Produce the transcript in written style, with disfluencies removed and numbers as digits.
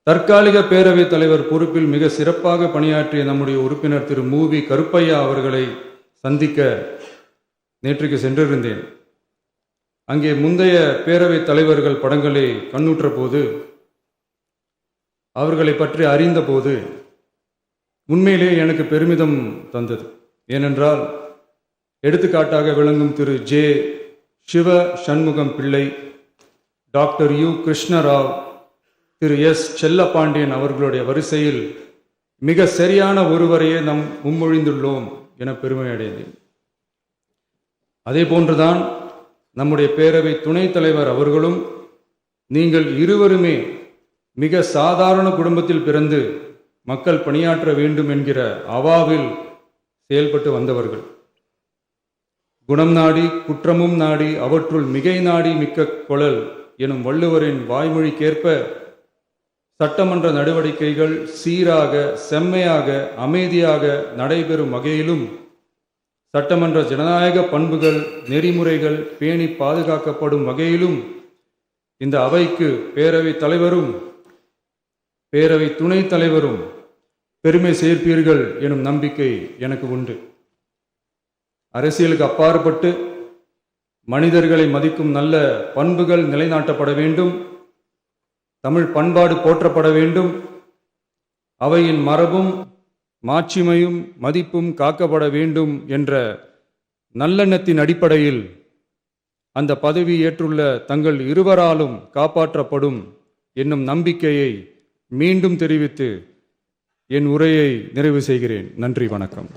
தற்காலிக பேரவைத் தலைவர் பொறுப்பில் மிக சிறப்பாக பணியாற்றிய நம்முடைய உறுப்பினர் திரு மூவி கருப்பையா அவர்களை சந்திக்க நேற்றுக்கு சென்றிருந்தேன். அங்கே முந்தைய பேரவைத் தலைவர்கள் படங்களை கண்ணுற்ற போது, அவர்களை பற்றி அறிந்த போது உண்மையிலே எனக்கு பெருமிதம் தந்தது. ஏனென்றால் எடுத்துக்காட்டாக விளங்கும் திரு ஜே சிவ சண்முகம் பிள்ளை, டாக்டர் யு கிருஷ்ணராவ், திரு எஸ் செல்லப்பாண்டியன் அவர்களுடைய வரிசையில் மிக சரியான ஒருவரையே நாம் முன்மொழிந்துள்ளோம் என பெருமை அடைந்தேன். அதே போன்றுதான் நம்முடைய பேரவை துணைத் தலைவர் அவர்களும் நீங்கள் இருவருமே மிக சாதாரண குடும்பத்தில் பிறந்து மக்கள் பணியாற்ற வேண்டும் என்கிற அவாவில் செயல்பட்டு வந்தவர்கள். குணம் நாடி குற்றமும் நாடி அவற்றுள் மிகை நாடி மிக்க கொளல் எனும் வள்ளுவரின் வாய்மொழிக்கேற்ப சட்டமன்ற நடவடிக்கைகள் சீராக, செம்மையாக, அமைதியாக நடைபெறும் வகையிலும் சட்டமன்ற ஜனநாயக பண்புகள், நெறிமுறைகள் பேணி பாதுகாக்கப்படும் வகையிலும் இந்த அவைக்கு பேரவைத் தலைவரும் பேரவை துணைத் தலைவரும் பெருமை சேர்ப்பீர்கள் எனும் நம்பிக்கை எனக்கு உண்டு. அரசியலுக்கு அப்பாற்பட்டு மனிதர்களை மதிக்கும் நல்ல பண்புகள் நிலைநாட்டப்பட வேண்டும். தமிழ் பண்பாடு போற்றப்பட வேண்டும். அவையின் மரபும் மாட்சிமையும் மதிப்பும் காக்கப்பட வேண்டும் என்ற நல்லெண்ணத்தின் அடிப்படையில் அந்த பதவி ஏற்றுள்ள தங்கள் இருவராலும் காப்பாற்றப்படும் என்னும் நம்பிக்கையை மீண்டும் தெரிவித்து என் உரையை நிறைவு செய்கிறேன். நன்றி, வணக்கம்.